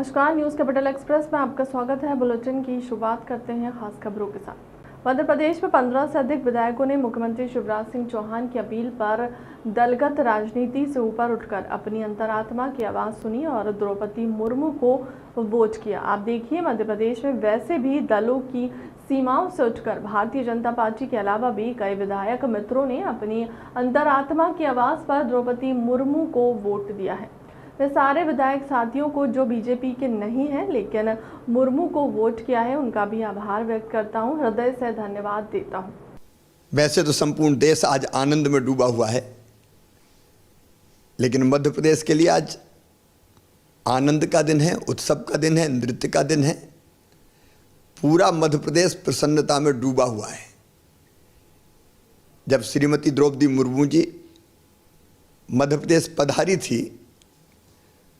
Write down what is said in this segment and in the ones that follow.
नमस्कार, news capital express में आपका स्वागत है। बुलेटिन की शुरुआत करते हैं खास खबरों के साथ। मध्य प्रदेश में 15 से अधिक विधायकों ने मुख्यमंत्री शिवराज सिंह चौहान की अपील पर दलगत राजनीति से ऊपर उठकर अपनी अंतरात्मा की आवाज सुनी और द्रौपदी मुर्मू को वोट किया। आप देखिए, मध्य प्रदेश में वैसे भी दलों की सीमाओं से उठकर भारतीय जनता पार्टी के अलावा भी कई विधायक मित्रों ने अपनी अंतरात्मा की आवाज पर द्रौपदी मुर्मू को वोट दिया है। मैं सारे विधायक साथियों को जो बीजेपी के नहीं हैं लेकिन मुर्मू को वोट किया है, उनका भी आभार व्यक्त करता हूं, हृदय से धन्यवाद देता हूं। वैसे तो संपूर्ण देश आज आनंद में डूबा हुआ है, लेकिन मध्य प्रदेश के लिए आज आनंद का दिन है, उत्सव का दिन है, नृत्य का दिन है। पूरा मध्य प्रदेश प्रसन्नता में डूबा हुआ है। जब श्रीमती द्रौपदी मुर्मू जी मध्य प्रदेश पधारी थी,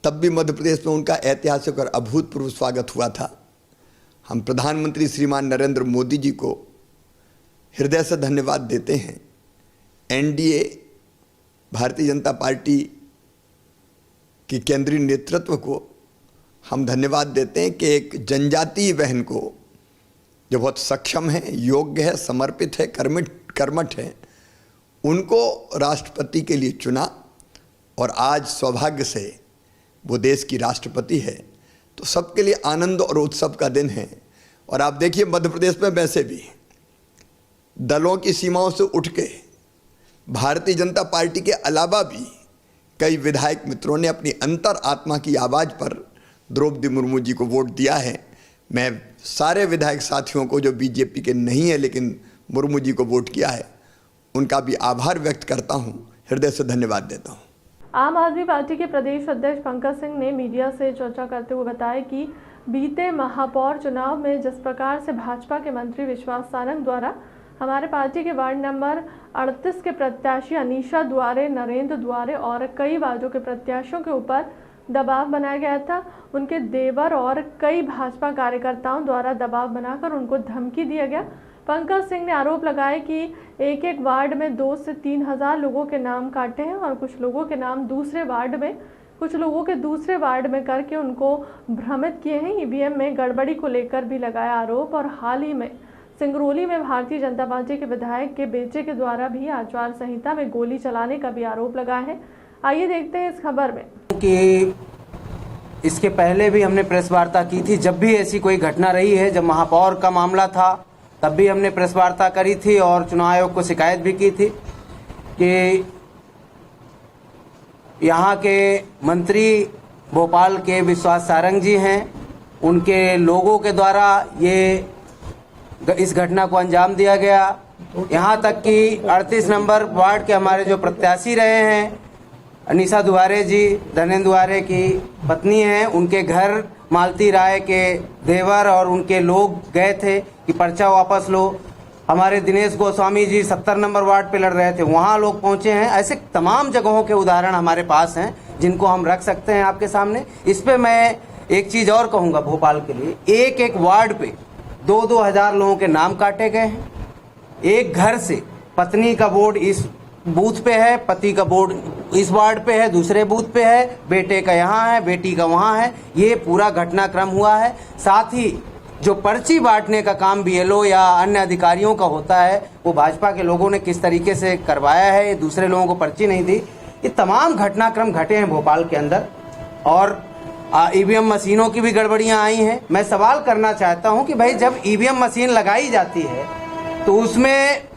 तब भी मध्य प्रदेश में उनका ऐतिहासिक और अभूतपूर्व स्वागत हुआ था। हम प्रधानमंत्री श्रीमान नरेंद्र मोदी जी को हृदय से धन्यवाद देते हैं। एनडीए भारतीय जनता पार्टी की केंद्रीय नेतृत्व को हम धन्यवाद देते हैं कि एक जनजातीय बहन को, जो बहुत सक्षम है, योग्य है, समर्पित है, कर्मठ है, उनको राष्ट्रपति के लिए चुना और आज सौभाग्य से वो देश की राष्ट्रपति है। तो सबके लिए आनंद और उत्सव का दिन है। और आप देखिए, मध्य प्रदेश में वैसे भी दलों की सीमाओं से उठ के भारतीय जनता पार्टी के अलावा भी कई विधायक मित्रों ने अपनी अंतर आत्मा की आवाज़ पर द्रौपदी मुर्मू जी को वोट दिया है। मैं सारे विधायक साथियों को जो बीजेपी के नहीं है लेकिन मुर्मू जी को वोट किया है, उनका भी आभार व्यक्त करता हूँ, हृदय से धन्यवाद देता हूँ। आम आदमी पार्टी के प्रदेश अध्यक्ष पंकज सिंह ने मीडिया से चर्चा करते हुए बताया कि बीते महापौर चुनाव में जिस प्रकार से भाजपा के मंत्री विश्वास सारंग द्वारा हमारे पार्टी के वार्ड नंबर 38 के प्रत्याशी अनीशा दुआरे, नरेंद्र दुआरे और कई वार्डों के प्रत्याशियों के ऊपर दबाव बनाया गया था, उनके देवर और कई भाजपा कार्यकर्ताओं द्वारा दबाव बनाकर उनको धमकी दिया गया। पंकज सिंह ने आरोप लगाया कि एक एक वार्ड में 2 से 3 हज़ार लोगों के नाम काटे हैं और कुछ लोगों के नाम दूसरे वार्ड में, कुछ लोगों के दूसरे वार्ड में करके उनको भ्रमित किए हैं। ईवीएम में गड़बड़ी को लेकर भी लगाया आरोप। और हाल ही में सिंगरौली में भारतीय जनता पार्टी के विधायक के बेटे के द्वारा भी आचार संहिता में गोली चलाने का भी आरोप लगा है। आइए देखते हैं इस खबर में। कि इसके पहले भी हमने प्रेस वार्ता की थी, जब भी ऐसी कोई घटना रही है, जब महापौर का मामला था तब भी हमने प्रेस वार्ता करी थी और चुनाव आयोग को शिकायत भी की थी कि यहाँ के मंत्री भोपाल के विश्वास सारंग जी हैं, उनके लोगों के द्वारा इस घटना को अंजाम दिया गया। यहाँ तक कि 38 नंबर वार्ड के हमारे जो प्रत्याशी रहे हैं अनीशा दुआरे जी, धनेंद्र दुआरे की पत्नी हैं, उनके घर मालती राय के देवर और उनके लोग गए थे कि पर्चा वापस लो। हमारे दिनेश गोस्वामी जी 70 नंबर वार्ड पे लड़ रहे थे, वहाँ लोग पहुँचे हैं। ऐसे तमाम जगहों के उदाहरण हमारे पास हैं जिनको हम रख सकते हैं आपके सामने। इस पे मैं एक चीज़ और कहूँगा भोपाल के लिए, एक एक वार्ड पे 2-2 हज़ार लोगों के नाम काटे गए हैं। एक घर से पत्नी का बोर्ड इस बूथ पे है, पति का बोर्ड इस वार्ड पे है, दूसरे बूथ पे है, बेटे का यहाँ है, बेटी का वहाँ है। ये पूरा घटनाक्रम हुआ है। साथ ही जो पर्ची बांटने का काम बीएलओ या अन्य अधिकारियों का होता है, वो भाजपा के लोगों ने किस तरीके से करवाया है, दूसरे लोगों को पर्ची नहीं दी। ये तमाम घटनाक्रम घटे हैं भोपाल के अंदर। और ईवीएम मशीनों की भी गड़बड़ियाँ आई हैं। मैं सवाल करना चाहता हूँ कि भाई, जब ईवीएम मशीन लगाई जाती है तो उसमें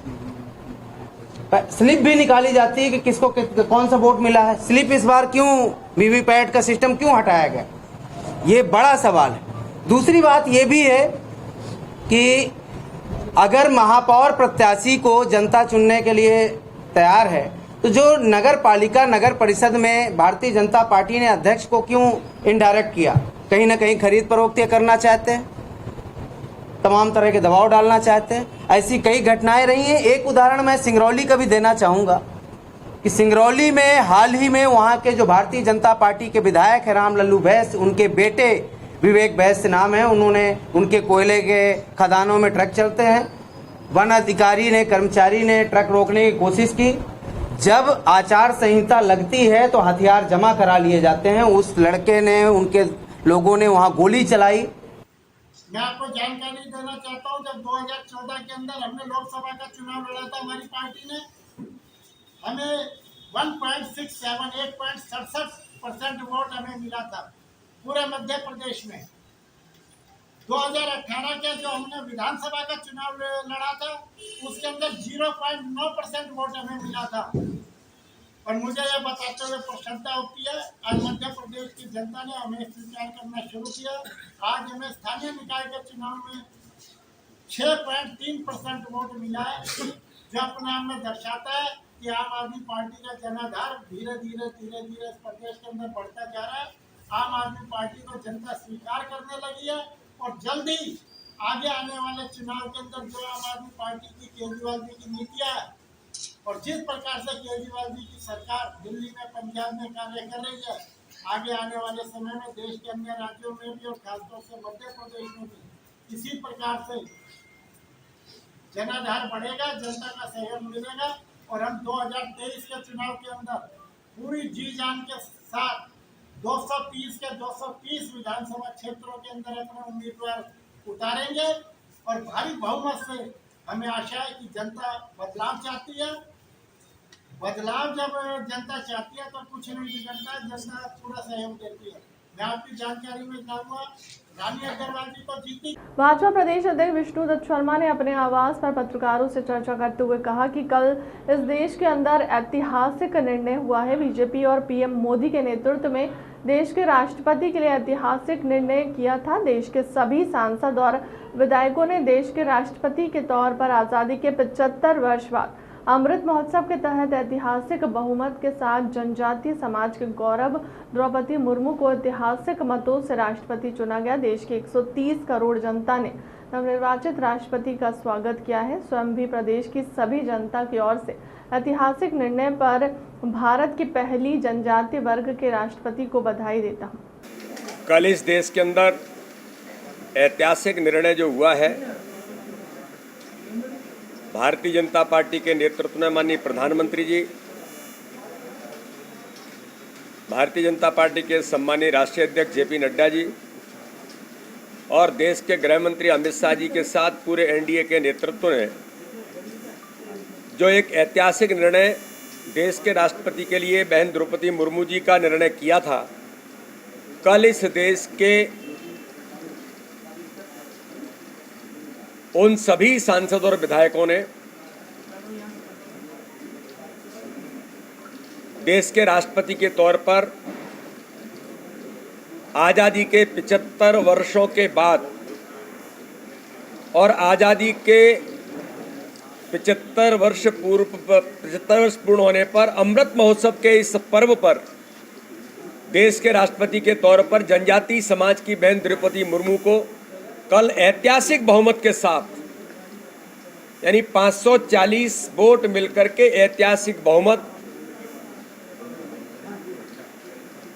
स्लिप भी निकाली जाती है कि किसको कौन सा वोट मिला है। स्लिप इस बार क्यों, वीवीपैट का सिस्टम क्यों हटाया गया, ये बड़ा सवाल है। दूसरी बात ये भी है कि अगर महापौर प्रत्याशी को जनता चुनने के लिए तैयार है, तो जो नगर पालिका नगर परिषद में भारतीय जनता पार्टी ने अध्यक्ष को क्यों इनडायरेक्ट किया, कहीं ना कहीं खरीद फरोख्त करना चाहते हैं, तमाम तरह के दबाव डालना चाहते हैं। ऐसी कई घटनाएं रही हैं। एक उदाहरण मैं सिंगरौली का भी देना चाहूँगा कि सिंगरौली में हाल ही में वहाँ के जो भारतीय जनता पार्टी के विधायक है राम लल्लू बैस, उनके बेटे विवेक बैस नाम है, उनके कोयले के खदानों में ट्रक चलते हैं। वन अधिकारी ने, कर्मचारी ने ट्रक रोकने की कोशिश की। जब आचार संहिता लगती है तो हथियार जमा करा लिए जाते हैं। उस लड़के ने, उनके लोगों ने वहाँ गोली चलाई। मैं आपको जानकारी देना चाहता हूं, जब 2014 के अंदर हमने लोकसभा का चुनाव लड़ा था, हमारी पार्टी ने हमें 1.67% वोट हमें मिला था पूरे मध्य प्रदेश में। 2018 के जो हमने विधानसभा का चुनाव लड़ा था उसके अंदर 0.9% वोट हमें मिला था। और मुझे यह बताते हुए प्रसन्नता होती है, आज मध्य प्रदेश की जनता ने हमें स्वीकार करना शुरू किया। आज हमें स्थानीय निकाय के चुनाव में 6.3% वोट मिला है, जो अपने आप में दर्शाता है कि आम आदमी पार्टी का जनाधार धीरे धीरे इस प्रदेश के अंदर बढ़ता जा रहा है। आम आदमी पार्टी को जनता स्वीकार करने लगी है और जल्दी आगे आने वाले चुनाव के अंदर जो आम आदमी पार्टी की केजरीवाल जी की नीतियाँ है और जिस प्रकार से केजरीवाल जी की सरकार दिल्ली में, पंजाब में कार्य कर रही है, आगे आने वाले समय में देश के अन्य राज्यों में भी और खासतौर से मध्य प्रदेश में भी इसी प्रकार से जनाधार बढ़ेगा, जनता का सहयोग मिलेगा और हम 2023 के चुनाव के अंदर पूरी जी जान के साथ 230 के 230 विधानसभा क्षेत्रों के अंदर अपने उम्मीदवार उतारेंगे और भारी बहुमत से हमें आशा है कि जनता बदलाव चाहती है। बदलाव जब जनता चाहती है तो कुछ नहीं बिगड़ता है, जनता पूरा सहयोग देती है। मैं आपकी जानकारी में जाऊंगा, रानी अग्रवाल जी को जीती। भाजपा प्रदेश अध्यक्ष विष्णुदत्त शर्मा ने अपने आवास पर पत्रकारों से चर्चा करते हुए कहा कि कल इस देश के अंदर ऐतिहासिक निर्णय हुआ है। बीजेपी और पीएम मोदी के नेतृत्व में देश के राष्ट्रपति के लिए ऐतिहासिक निर्णय किया था। देश के सभी सांसद और विधायकों ने देश के राष्ट्रपति के तौर पर आज़ादी के 75 वर्ष बाद अमृत महोत्सव के तहत ऐतिहासिक बहुमत के साथ जनजातीय समाज के गौरव द्रौपदी मुर्मू को ऐतिहासिक मतों से राष्ट्रपति चुना गया। देश की 130 करोड़ जनता ने नवनिर्वाचित राष्ट्रपति का स्वागत किया है। स्वयं भी प्रदेश की सभी जनता की ओर से ऐतिहासिक निर्णय पर भारत की पहली जनजातीय वर्ग के राष्ट्रपति को बधाई देता हूँ। कल इस देश के अंदर ऐतिहासिक निर्णय जो हुआ है, भारतीय जनता पार्टी के नेतृत्व में माननीय प्रधानमंत्री जी, भारतीय जनता पार्टी के सम्मानीय राष्ट्रीय अध्यक्ष जेपी नड्डा जी और देश के गृह मंत्री अमित शाह जी के साथ पूरे एनडीए के नेतृत्व ने जो एक ऐतिहासिक निर्णय देश के राष्ट्रपति के लिए बहन द्रौपदी मुर्मू जी का निर्णय किया था, कल इस देश के उन सभी सांसदों और विधायकों ने देश के राष्ट्रपति के तौर पर आज़ादी के 75 वर्षों के बाद और आज़ादी के 75 वर्ष पूर्ण होने पर अमृत महोत्सव के इस पर्व पर देश के राष्ट्रपति के तौर पर जनजातीय समाज की बहन द्रौपदी मुर्मू को कल ऐतिहासिक बहुमत के साथ यानी 540 वोट मिलकर के ऐतिहासिक बहुमत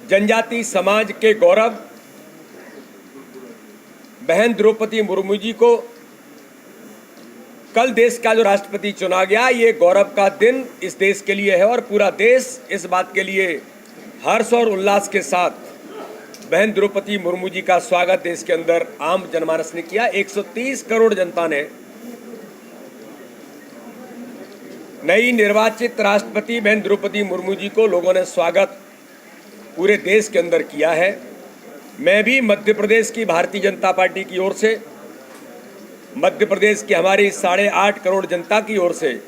जनजातीय समाज के गौरव बहन द्रौपदी मुर्मू जी को कल देश का जो राष्ट्रपति चुना गया, ये गौरव का दिन इस देश के लिए है और पूरा देश इस बात के लिए हर्ष और उल्लास के साथ बहन द्रौपदी मुर्मू जी का स्वागत देश के अंदर आम जनमानस ने किया। 130 करोड़ जनता ने नई निर्वाचित राष्ट्रपति बहन द्रौपदी मुर्मू जी को लोगों ने स्वागत पूरे देश के अंदर किया है। मैं भी मध्य प्रदेश की भारतीय जनता पार्टी की ओर से, मध्य प्रदेश की हमारी 8.5 करोड़ जनता की ओर से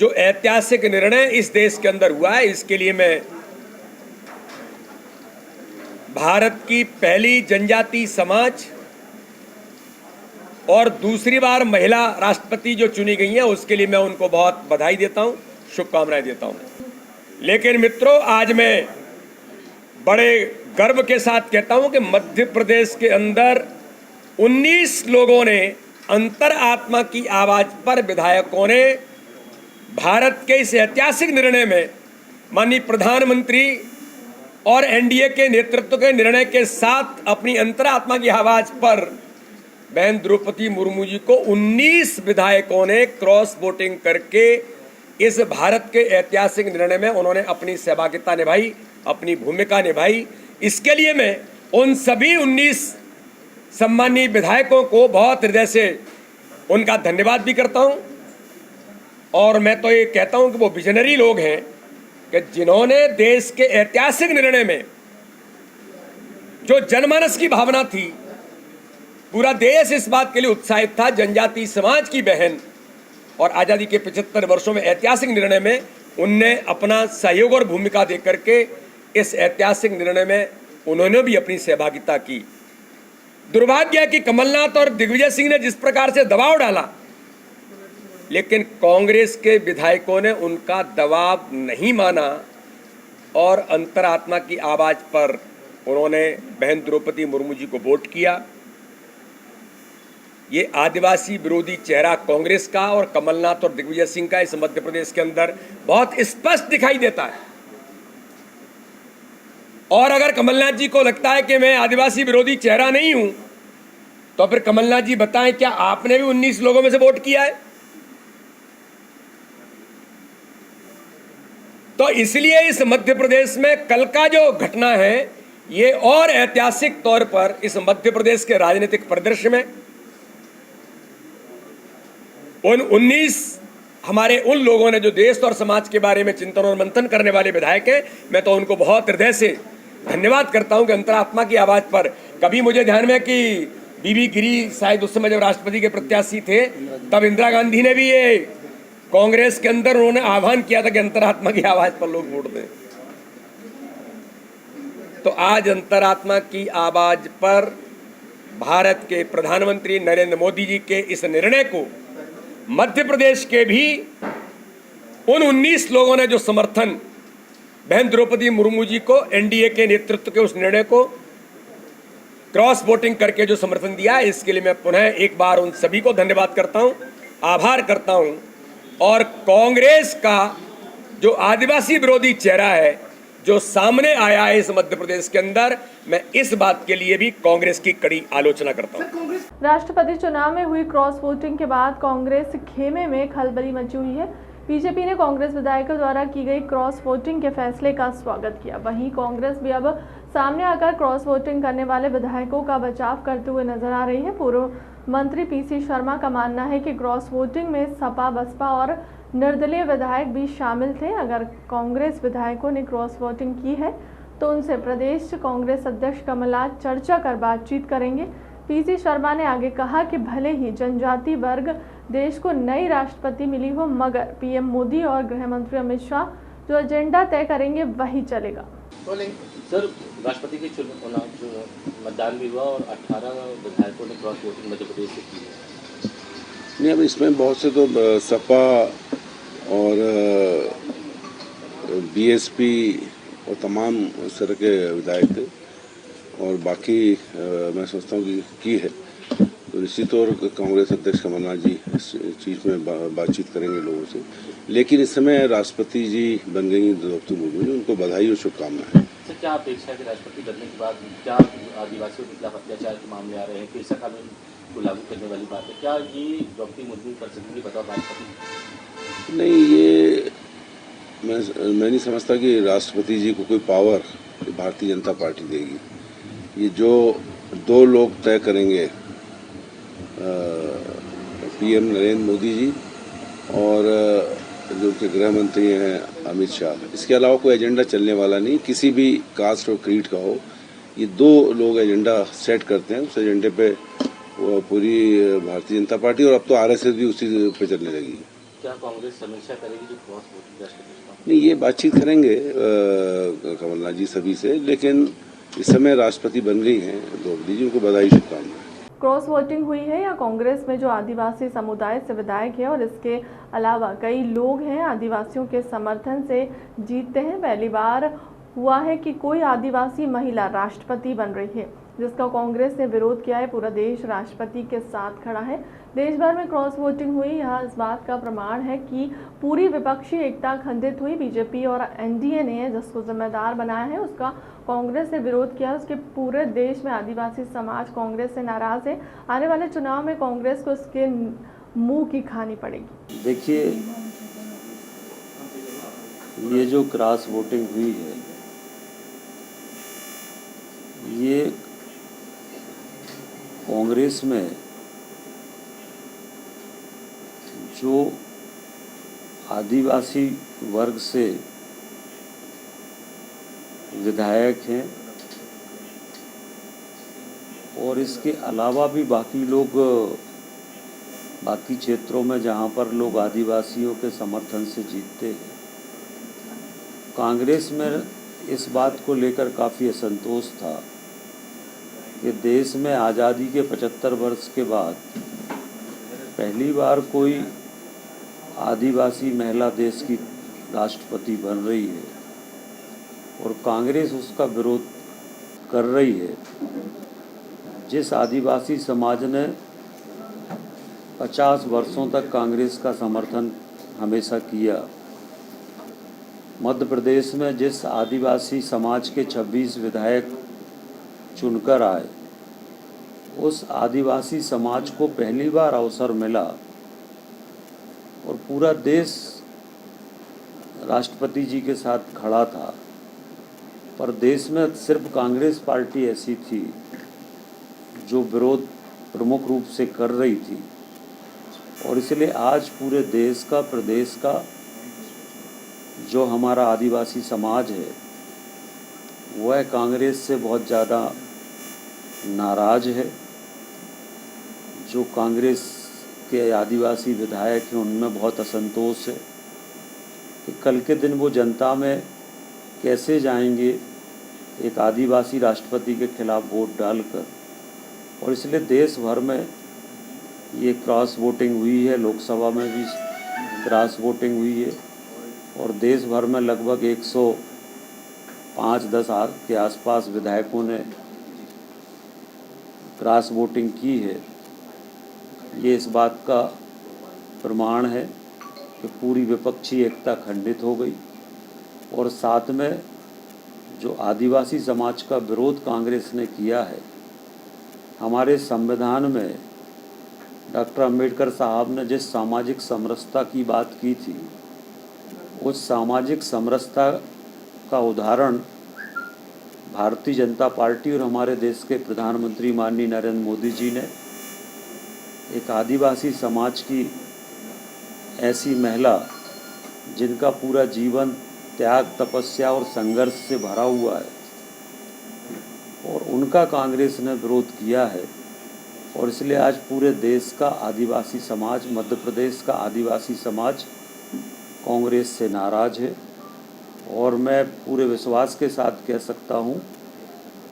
जो ऐतिहासिक निर्णय इस देश के अंदर हुआ है, इसके लिए मैं भारत की पहली जनजातीय समाज और दूसरी बार महिला राष्ट्रपति जो चुनी गई हैं, उसके लिए मैं उनको बहुत बधाई देता हूं, शुभकामनाएं देता हूं। लेकिन मित्रों, आज मैं बड़े गर्व के साथ कहता हूं कि मध्य प्रदेश के अंदर 19 लोगों ने अंतरात्मा की आवाज पर विधायकों ने भारत के इस ऐतिहासिक निर्णय में माननीय प्रधानमंत्री और एनडीए के नेतृत्व के निर्णय के साथ अपनी अंतरात्मा की आवाज पर बहन द्रौपदी मुर्मू जी को 19 विधायकों ने क्रॉस वोटिंग करके इस भारत के ऐतिहासिक निर्णय में उन्होंने अपनी सहभागिता निभाई, अपनी भूमिका निभाई। इसके लिए मैं उन सभी 19 सम्मानीय विधायकों को बहुत हृदय से उनका धन्यवाद भी करता हूं। और मैं तो ये कहता हूं कि वो विजनरी लोग हैं कि जिन्होंने देश के ऐतिहासिक निर्णय में जो जनमानस की भावना थी, पूरा देश इस बात के लिए उत्साहित था, जनजातीय समाज की बहन, और आज़ादी के 75 वर्षों में ऐतिहासिक निर्णय में उनने अपना सहयोग और भूमिका देकर के इस ऐतिहासिक निर्णय में उन्होंने भी अपनी सहभागिता की। दुर्भाग्य है कि कमलनाथ और दिग्विजय सिंह ने जिस प्रकार से दबाव डाला, लेकिन कांग्रेस के विधायकों ने उनका दबाव नहीं माना और अंतरात्मा की आवाज पर उन्होंने बहन द्रौपदी मुर्मू जी को वोट किया। ये आदिवासी विरोधी चेहरा कांग्रेस का और कमलनाथ और दिग्विजय सिंह का इस मध्य प्रदेश के अंदर बहुत स्पष्ट दिखाई देता है। और अगर कमलनाथ जी को लगता है कि मैं आदिवासी विरोधी चेहरा नहीं हूं, तो फिर कमलनाथ जी बताएं, क्या आपने भी 19 लोगों में से वोट किया है? तो इसलिए इस मध्य प्रदेश में कल का जो घटना है, ये और ऐतिहासिक तौर पर इस मध्य प्रदेश के राजनीतिक परिदृश्य में उन 19 हमारे उन लोगों ने जो देश और समाज के बारे में चिंतन और मंथन करने वाले विधायक हैं, मैं तो उनको बहुत हृदय से धन्यवाद करता हूं कि अंतरात्मा की आवाज पर। कभी मुझे ध्यान में कि बीबी गिरी शायद उस समय जब राष्ट्रपति के प्रत्याशी थे, तब इंदिरा गांधी ने भी ये कांग्रेस के अंदर उन्होंने आह्वान किया था कि अंतरात्मा की आवाज पर लोग वोट दें। तो आज अंतरात्मा की आवाज पर भारत के प्रधानमंत्री नरेंद्र मोदी जी के इस निर्णय को मध्य प्रदेश के भी उन 19 लोगों ने जो समर्थन बहन द्रौपदी मुर्मू जी को, एनडीए के नेतृत्व के उस निर्णय को क्रॉस वोटिंग करके जो समर्थन दिया, इसके लिए मैं पुनः एक बार उन सभी को धन्यवाद करता हूं, आभार करता हूं। और कांग्रेस का जो आदिवासी विरोधी चेहरा है जो सामने आया है इस मध्य प्रदेश के अंदर, मैं इस बात के लिए भी कांग्रेस की कड़ी आलोचना करता हूं। राष्ट्रपति चुनाव में हुई क्रॉस वोटिंग के बाद कांग्रेस खेमे में खलबली मची हुई है। बीजेपी ने कांग्रेस विधायकों द्वारा की गई क्रॉस वोटिंग के फैसले का स्वागत किया। वहीं कांग्रेस भी अब सामने आकर क्रॉस वोटिंग करने वाले विधायकों का बचाव करते हुए नजर आ रही है। पूर्व मंत्री पीसी शर्मा का मानना है कि क्रॉस वोटिंग में सपा, बसपा और निर्दलीय विधायक भी शामिल थे। अगर कांग्रेस विधायकों ने क्रॉस वोटिंग की है तो उनसे प्रदेश कांग्रेस अध्यक्ष कमलनाथ चर्चा कर बातचीत करेंगे। पीसी शर्मा ने आगे कहा कि भले ही जनजाति वर्ग देश को नई राष्ट्रपति मिली हो, मगर पीएम मोदी और गृह मंत्री अमित शाह जो एजेंडा तय करेंगे वही चलेगा। सर, राष्ट्रपति के चुनाव जो मतदान भी हुआ और 18 विधायकों ने क्रॉस वोटिंग मध्य प्रदेश से की है। नहीं, अब इसमें बहुत से तो सपा और बीएसपी और तमाम उस तरह के विधायक थे, और बाकी मैं सोचता हूँ कि की है तो निश्चित तौर कांग्रेस अध्यक्ष कमलनाथ जी इस चीज़ में बातचीत करेंगे लोगों से। लेकिन इस समय राष्ट्रपति जी बन गई द्रौपदी मुर्मू जी, उनको बधाई और शुभकामनाएं। सर, क्या अपेक्षा है कि राष्ट्रपति बनने के बाद क्या आदिवासियों के खिलाफ अत्याचार के मामले आ रहे हैं, कृषि कानून को लागू करने वाली बात है, क्या ये द्रौपदी मुर्मू कर सकेंगे बताओ राष्ट्रपति? नहीं, ये मैं नहीं समझता कि राष्ट्रपति जी को कोई पावर भारतीय जनता पार्टी देगी। ये जो दो लोग तय करेंगे, पीएम नरेंद्र मोदी जी और जो उनके गृह मंत्री हैं अमित शाह, इसके अलावा कोई एजेंडा चलने वाला नहीं, किसी भी कास्ट और क्रीड का हो। ये दो लोग एजेंडा सेट करते हैं, उस एजेंडे पे पूरी भारतीय जनता पार्टी और अब तो आरएसएस भी उसी पे चलने लगी। क्या कांग्रेस समीक्षा करेगी जो क्रॉस वोटिंग राष्ट्रपति? नहीं, ये बातचीत करेंगे कमलनाथ जी सभी से, लेकिन इस समय राष्ट्रपति बन गई हैं द्रौपदी जी, उनको बधाई शुभकामनाएं। क्रॉस वोटिंग हुई है या कांग्रेस में जो आदिवासी समुदाय से विधायक है और इसके अलावा कई लोग हैं आदिवासियों के समर्थन से जीतते हैं। पहली बार हुआ है कि कोई आदिवासी महिला राष्ट्रपति बन रही है, जिसका कांग्रेस ने विरोध किया है। पूरा देश राष्ट्रपति के साथ खड़ा है। देश भर में क्रॉस वोटिंग हुई, यह इस बात का प्रमाण है कि पूरी विपक्षी एकता खंडित हुई। बीजेपी और एनडीए ने जिसको जिम्मेदार बनाया है उसका कांग्रेस ने विरोध किया। उसके पूरे देश में आदिवासी समाज कांग्रेस से नाराज है। आने वाले चुनाव में कांग्रेस को इसके मुंह की खानी पड़ेगी। देखिए, ये जो क्रॉस वोटिंग हुई है, ये कांग्रेस में जो आदिवासी वर्ग से विधायक हैं और इसके अलावा भी बाकी लोग बाकी क्षेत्रों में जहाँ पर लोग आदिवासियों के समर्थन से जीतते हैं, कांग्रेस में इस बात को लेकर काफ़ी असंतोष था कि देश में आज़ादी के 75 वर्ष के बाद पहली बार कोई आदिवासी महिला देश की राष्ट्रपति बन रही है और कांग्रेस उसका विरोध कर रही है। जिस आदिवासी समाज ने 50 वर्षों तक कांग्रेस का समर्थन हमेशा किया, मध्य प्रदेश में जिस आदिवासी समाज के 26 विधायक चुनकर आए, उस आदिवासी समाज को पहली बार अवसर मिला और पूरा देश राष्ट्रपति जी के साथ खड़ा था, पर देश में सिर्फ कांग्रेस पार्टी ऐसी थी जो विरोध प्रमुख रूप से कर रही थी। और इसलिए आज पूरे देश का, प्रदेश का जो हमारा आदिवासी समाज है वह कांग्रेस से बहुत ज़्यादा नाराज़ है। जो कांग्रेस के आदिवासी विधायक हैं उनमें बहुत असंतोष है कि कल के दिन वो जनता में कैसे जाएंगे एक आदिवासी राष्ट्रपति के खिलाफ वोट डालकर। और इसलिए देश भर में ये क्रॉस वोटिंग हुई है, लोकसभा में भी क्रॉस वोटिंग हुई है और देश भर में लगभग 105-10 के आसपास विधायकों ने क्रॉस वोटिंग की है। ये इस बात का प्रमाण है कि पूरी विपक्षी एकता खंडित हो गई और साथ में जो आदिवासी समाज का विरोध कांग्रेस ने किया है, हमारे संविधान में डॉक्टर अंबेडकर साहब ने जिस सामाजिक समरसता की बात की थी, उस सामाजिक समरसता का उदाहरण भारतीय जनता पार्टी और हमारे देश के प्रधानमंत्री माननीय नरेंद्र मोदी जी ने एक आदिवासी समाज की ऐसी महिला जिनका पूरा जीवन त्याग, तपस्या और संघर्ष से भरा हुआ है और उनका कांग्रेस ने विरोध किया है। और इसलिए आज पूरे देश का आदिवासी समाज, मध्य प्रदेश का आदिवासी समाज कांग्रेस से नाराज़ है। और मैं पूरे विश्वास के साथ कह सकता हूं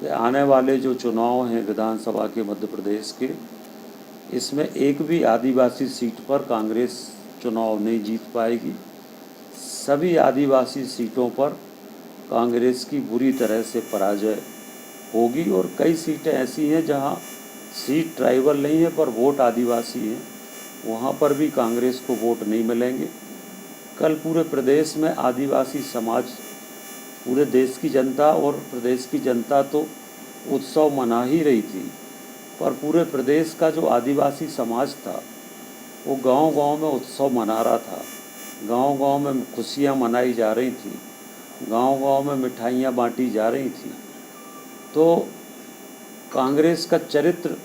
कि आने वाले जो चुनाव हैं विधानसभा के मध्य प्रदेश के, इसमें एक भी आदिवासी सीट पर कांग्रेस चुनाव नहीं जीत पाएगी। सभी आदिवासी सीटों पर कांग्रेस की बुरी तरह से पराजय होगी और कई सीटें ऐसी हैं जहां सीट ट्राइबल नहीं है पर वोट आदिवासी है, वहां पर भी कांग्रेस को वोट नहीं मिलेंगे। कल पूरे प्रदेश में आदिवासी समाज, पूरे देश की जनता और प्रदेश की जनता तो उत्सव मना ही रही थी, पर पूरे प्रदेश का जो आदिवासी समाज था वो गांव-गांव में उत्सव मना रहा था। गांव-गांव में खुशियां मनाई जा रही थी, गांव-गांव में मिठाइयां बांटी जा रही थी। तो कांग्रेस का चरित्र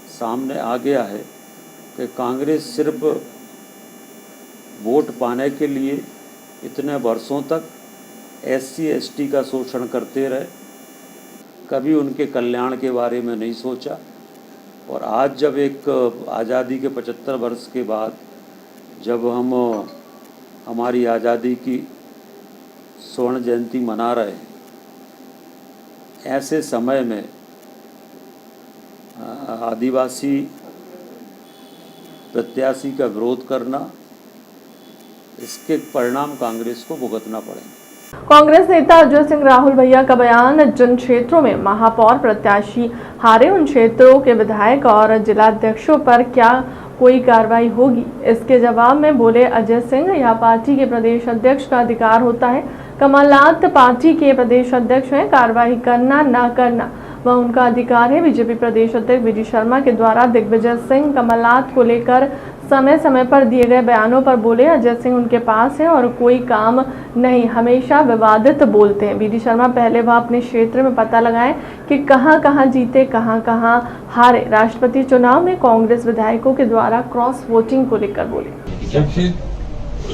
सामने आ गया है कि कांग्रेस सिर्फ वोट पाने के लिए इतने वर्षों तक SC/ST का शोषण करते रहे, कभी उनके कल्याण के बारे में नहीं सोचा। और आज जब एक आज़ादी के 75 वर्ष के बाद जब हम हमारी आज़ादी की स्वर्ण जयंती मना रहे हैं, ऐसे समय में आदिवासी प्रत्याशी का विरोध करना, इसके परिणाम कांग्रेस को भुगतना पड़ेंगे। कांग्रेस नेता अजय सिंह राहुल भैया का बयान, जिन क्षेत्रों में महापौर प्रत्याशी हारे उन क्षेत्रों के विधायक और जिलाध्यक्षों पर क्या कोई कार्रवाई होगी? इसके जवाब में बोले अजय सिंह, यह पार्टी के प्रदेश अध्यक्ष का अधिकार होता है। कमलनाथ पार्टी के प्रदेश अध्यक्ष हैं, कार्रवाई करना ना करना वह उनका अधिकार है। बीजेपी प्रदेश अध्यक्ष वी डी शर्मा के द्वारा दिग्विजय सिंह कमलनाथ को लेकर समय समय पर दिए गए बयानों पर बोले अजय सिंह उनके पास है और कोई काम नहीं, हमेशा विवादित बोलते हैं। बीडी शर्मा पहले वह अपने क्षेत्र में पता लगाएं कि कहां कहां जीते, कहां कहां हारे। राष्ट्रपति चुनाव में कांग्रेस विधायकों के द्वारा क्रॉस वोटिंग को लेकर बोले।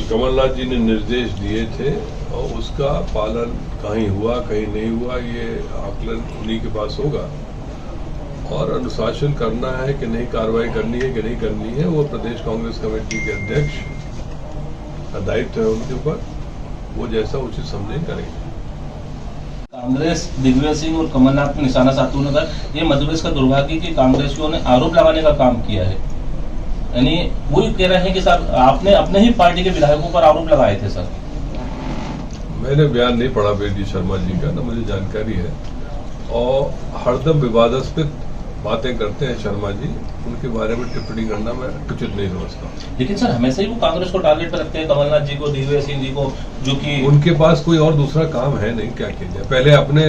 कमलनाथ जी ने निर्देश दिए थे और उसका पालन कहीं हुआ कहीं नहीं हुआ, ये आकलन उन्हीं के पास होगा। और अनुशासन करना है कि नहीं, कार्रवाई करनी है कि नहीं करनी है, वो प्रदेश कांग्रेस कमेटी के अध्यक्ष का दायित्व है उनके ऊपर, वो जैसा उचित समझें करेंगे। कांग्रेस दिग्विजय सिंह और कमलनाथ को निशाना साधने का ये मध्य प्रदेश का दुर्भाग्य कि कांग्रेसियों ने आरोप लगाने का काम किया है। यानी वो कह रहे हैं कि सर आपने अपने ही पार्टी के विधायकों पर आरोप लगाए थे। सर मैंने बयान नहीं पढ़ा बीडी शर्मा जी का, ना मुझे जानकारी है, और हरदम विवादास्पद बातें करते हैं शर्मा जी, उनके बारे में टिप्पणी करना मैं उचित नहीं समझता। लेकिन सर हमेशा ही वो कांग्रेस को टारगेट पर रखते हैं, कमलनाथ जी को, दिग्विजय सिंह जी को, जो कि उनके पास कोई और दूसरा काम है नहीं, क्या किया जाए। पहले अपने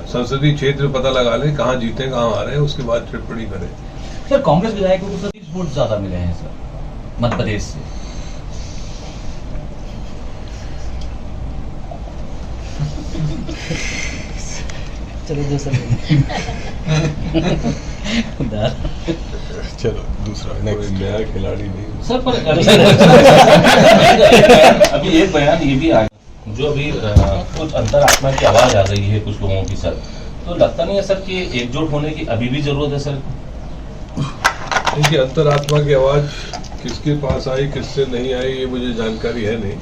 संसदीय क्षेत्र पता लगा लें कहाँ जीते कहाँ हारे, उसके बाद टिप्पणी करें। सर कांग्रेस विधायकों को 30 वोट ज्यादा मिले हैं सर मध्य प्रदेश से। चलो दूसरा कोई नया खिलाड़ी नहीं सर। पर अभी एक बयान ये भी आया जो अभी कुछ अंतरात्मा की आवाज आ रही है कुछ लोगों की सर, तो लगता नहीं है सर कि एकजुट होने की अभी भी जरूरत है सर? इनकी अंतरात्मा की आवाज किसके पास आई किससे नहीं आई ये मुझे जानकारी है नहीं।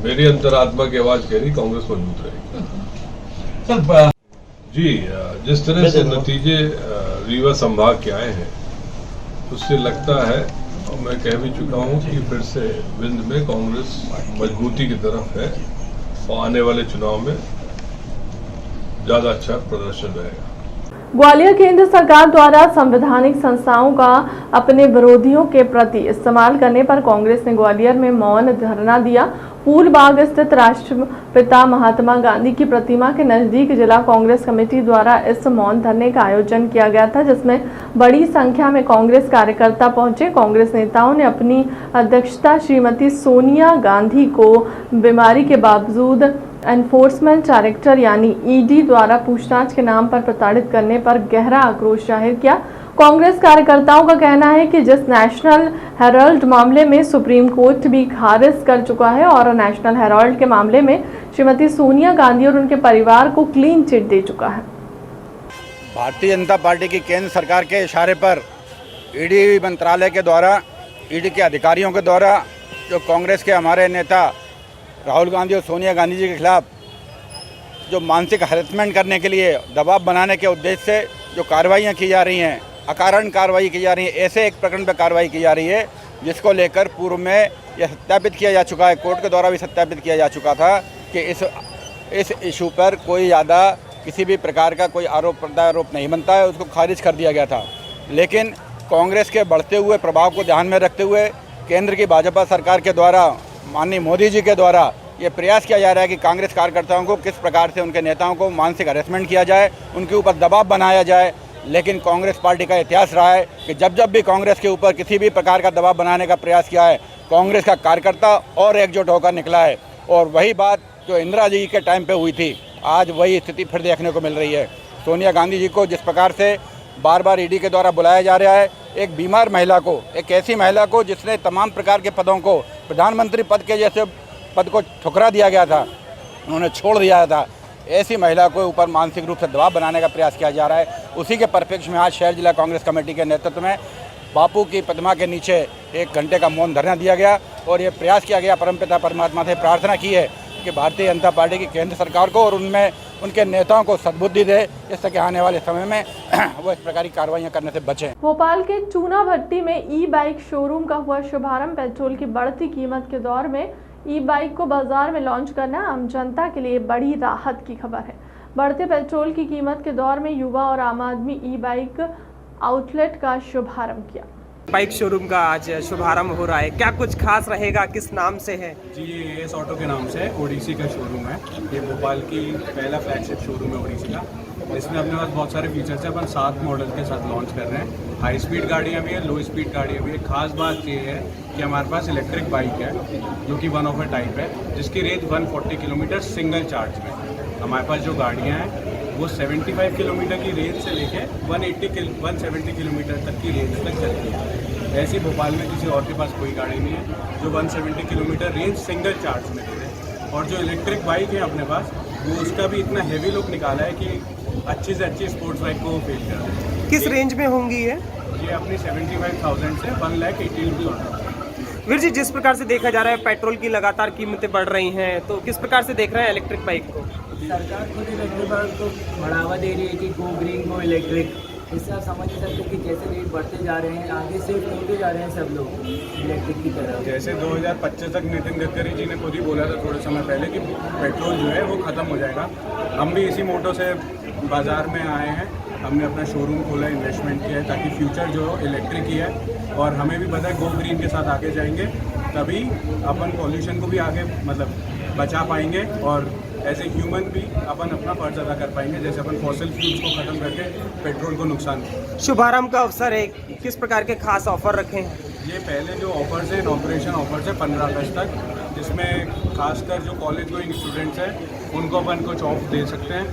मेरी अंतरात्मा की आवाज कह रही कांग्रेस मजबूत रहेगी सर। जी, जिस तरह से नतीजे रीवा संभाग के आए हैं उससे लगता है, और मैं कह भी चुका हूं कि फिर से विंध्य में कांग्रेस मजबूती की तरफ है और आने वाले चुनाव में ज्यादा अच्छा प्रदर्शन रहेगा। ग्वालियर केंद्र सरकार द्वारा संवैधानिक संस्थाओं का अपने विरोधियों के प्रति इस्तेमाल करने पर कांग्रेस ने ग्वालियर में मौन धरना दिया। फूलबाग स्थित राष्ट्रपिता महात्मा गांधी की प्रतिमा के नजदीक जिला कांग्रेस कमेटी द्वारा इस मौन धरने का आयोजन किया गया था, जिसमें बड़ी संख्या में कांग्रेस कार्यकर्ता पहुंचे। कांग्रेस नेताओं ने अपनी अध्यक्षता श्रीमती सोनिया गांधी को बीमारी के बावजूद एनफोर्समेंट डायरेक्टर यानी ईडी द्वारा पूछताछ के नाम पर प्रताड़ित करने पर गहरा आक्रोश जाहिर किया। कांग्रेस कार्यकर्ताओं का कहना है कि जिस नेशनल हेराल्ड मामले में सुप्रीम कोर्ट भी खारिज कर चुका है और नेशनल हेराल्ड के मामले में श्रीमती सोनिया गांधी और उनके परिवार को क्लीन चिट दे चुका है। भारतीय जनता पार्टी की केंद्र सरकार के इशारे पर ईडी मंत्रालय के द्वारा, ईडी के अधिकारियों के द्वारा जो कांग्रेस के हमारे नेता राहुल गांधी और सोनिया गांधी जी के खिलाफ जो मानसिक हैरेसमेंट करने के लिए, दबाव बनाने के उद्देश्य से जो कार्रवाइयाँ की जा रही हैं, अकारण कार्रवाई की जा रही है, ऐसे एक प्रकरण पर कार्रवाई की जा रही है जिसको लेकर पूर्व में यह सत्यापित किया जा चुका है, कोर्ट के द्वारा भी सत्यापित किया जा चुका था कि इस इशू पर कोई ज़्यादा किसी भी प्रकार का कोई आरोप प्रत्यारोप नहीं बनता है, उसको खारिज कर दिया गया था। लेकिन कांग्रेस के बढ़ते हुए प्रभाव को ध्यान में रखते हुए केंद्र की भाजपा सरकार के द्वारा, माननीय मोदी जी के द्वारा ये प्रयास किया जा रहा है कि कांग्रेस कार्यकर्ताओं को किस प्रकार से उनके नेताओं को मानसिक हरेसमेंट किया जाए, उनके ऊपर दबाव बनाया जाए। लेकिन कांग्रेस पार्टी का इतिहास रहा है कि जब जब भी कांग्रेस के ऊपर किसी भी प्रकार का दबाव बनाने का प्रयास किया है, कांग्रेस का कार्यकर्ता और एकजुट होकर निकला है। और वही बात जो इंदिरा जी के टाइम पे हुई थी, आज वही स्थिति फिर देखने को मिल रही है। सोनिया गांधी जी को जिस प्रकार से बार बार ईडी के द्वारा बुलाया जा रहा है, एक बीमार महिला को, एक ऐसी महिला को जिसने तमाम प्रकार के पदों को, प्रधानमंत्री पद के जैसे पद को ठुकरा दिया गया था, उन्होंने छोड़ दिया था, ऐसी महिला को ऊपर मानसिक रूप से दबाव बनाने का प्रयास किया जा रहा है। उसी के परिप्रेक्ष्य में आज शहर जिला कांग्रेस कमेटी के नेतृत्व में बापू की प्रतिमा के नीचे 1 घंटे का मौन धरना दिया गया और ये प्रयास किया गया, परमपिता परमात्मा से प्रार्थना की है कि भारतीय जनता पार्टी की केंद्र सरकार को और उनमें उनके नेताओं को सद्बुद्धि दे, जिससे कि आने वाले समय में वो इस प्रकार की कार्रवाइयाँ करने से बचें। भोपाल के चूना भट्टी में ई बाइक शोरूम का हुआ शुभारंभ। पेट्रोल की बढ़ती कीमत के दौर में ई बाइक को बाजार में लॉन्च करना आम जनता के लिए बड़ी राहत की खबर है। बढ़ते पेट्रोल की कीमत के दौर में युवा और आम आदमी ई बाइक आउटलेट का शुभारंभ किया। बाइक शोरूम का आज शुभारंभ हो रहा है, क्या कुछ खास रहेगा, किस नाम से है? जी, ये एस ऑटो के नाम से है, ओडिसी का शोरूम है। ये भोपाल की पहला फ्लैगशिप शोरूम है ओडिसी का। इसमें अपने पास बहुत सारे फीचर्स हैं। अपन 7 मॉडल के साथ लॉन्च कर रहे हैं। हाई स्पीड गाड़ियाँ भी है, लो स्पीड गाड़ियाँ भी है। खास बात ये है कि हमारे पास इलेक्ट्रिक बाइक है जो कि वन ऑफ अ टाइप है, जिसकी रेंज 140 किलोमीटर सिंगल चार्ज में। हमारे पास जो गाड़ियाँ हैं वो 75 किलोमीटर की रेंज से लेके 170 किलोमीटर तक की रेंज तक चलती है। ऐसी भोपाल में किसी और के पास कोई गाड़ी नहीं है जो 170 किलोमीटर रेंज सिंगल चार्ज में दे रहे। और जो इलेक्ट्रिक बाइक है अपने पास, वो उसका भी इतना हैवी लुक निकाला है कि अच्छी से अच्छी स्पोर्ट्स बाइक को फेल कर रहा है। किस रेंज में होंगी ये अपनी 75,000 से 1,80,000। वीर जी, जिस प्रकार से देखा जा रहा है पेट्रोल की लगातार कीमतें बढ़ रही हैं, तो किस प्रकार से देख रहे हैं इलेक्ट्रिक बाइक को? सरकार खुद इलेक्ट्रिक बाइक को बढ़ावा दे रही है कि गो ग्रीन गो इलेक्ट्रिक। इससे आप समझ नहीं सकते कि जैसे रेट बढ़ते जा रहे हैं, आगे से होते जा रहे हैं सब लोग इलेक्ट्रिक की तरफ। जैसे 2025 तक नितिन गडकरी जी ने खुद ही बोला था थोड़े समय पहले कि पेट्रोल जो है वो ख़त्म हो जाएगा। हम भी इसी मोटो से बाज़ार में आए हैं। हमने अपना शोरूम खोला, इन्वेस्टमेंट किया है ताकि फ्यूचर जो इलेक्ट्रिक ही है। और हमें भी पता है गो ग्रीन के साथ आगे जाएंगे तभी अपन पॉल्यूशन को भी आगे बचा पाएंगे और ऐसे ह्यूमन भी अपन अपना फर्ज अदा कर पाएंगे, जैसे अपन फॉसिल फ्यूल्स को ख़त्म करके पेट्रोल को नुकसान। शुभारंभ का अवसर है, किस प्रकार के खास ऑफर रखे हैं? ये पहले जो ऑफर्स है, इनॉपरेशन ऑफर्स है 15 अगस्त तक, जिसमें खासकर जो कॉलेज गोइंग स्टूडेंट्स हैं उनको अपन कुछ ऑफ दे सकते हैं।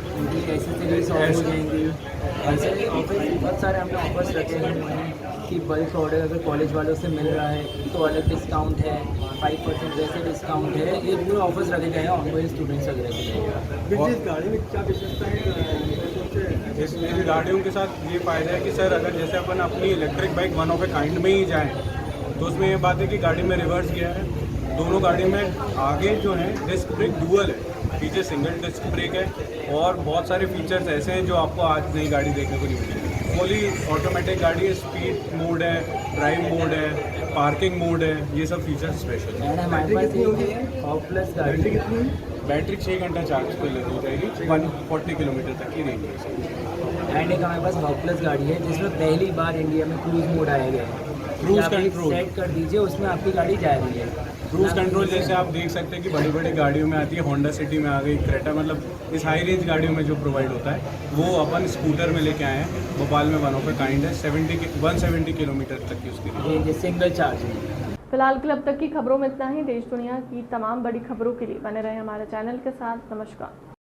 ऐसे बहुत सारे हमने ऑफर्स रखे हैं कि बल्क ऑर्डर अगर कॉलेज वालों से मिल रहा है तो अलग डिस्काउंट है, 5% वैसे डिस्काउंट है। ये पूरे ऑफर्स रखे गए हैं ऑनगोइंग स्टूडेंट्स वगैरह के लिए। इस गाड़ी में क्या विशेषता है? इस गाड़ियों के साथ ये फ़ायदा है कि सर अगर जैसे अपन अपनी electric bike one of a kind में ही जाएँ तो उसमें ये बात है कि गाड़ी में रिवर्स गियर है, दोनों गाड़ी में आगे जो है डिस्क ब्रेक डुअल है, पीछे सिंगल डिस्क ब्रेक है और बहुत सारे फीचर्स ऐसे हैं जो आपको आज नई गाड़ी देखने को नहीं मिलेगी। फुली ऑटोमेटिक गाड़ी है, स्पीड मोड है, ड्राइव मोड है, पार्किंग मोड है, ये सब फीचर्स स्पेशल है। हमारे पास प्लस गाड़ी बैटरी 6 घंटा चार्ज पे लगी जाएगी, 140 किलोमीटर तक की रेंज है। एंड एक हमारे पास हॉक प्लस गाड़ी है जिसमें पहली बार इंडिया में क्रूज मोड आया गया है। क्रूज कंट्रोल सेट कर दीजिए, उसमें आपकी गाड़ी जा रही है। क्रूज कंट्रोल जैसे आप देख सकते हैं कि बड़ी बड़ी गाड़ियों में आती है, होंडा सिटी में आ गई, क्रेटा, मतलब इस हाई रेंज गाड़ियों में जो प्रोवाइड होता है वो अपन स्कूटर में लेके आए हैं। भोपाल में वन ऑफ ए काइंड है, 170 किलोमीटर तक की उसकी रेंज, सिंगल चार्ज। फिलहाल के अब तक की खबरों में इतना ही। देश दुनिया की तमाम बड़ी खबरों के लिए बने रहे हमारे चैनल के साथ। नमस्कार।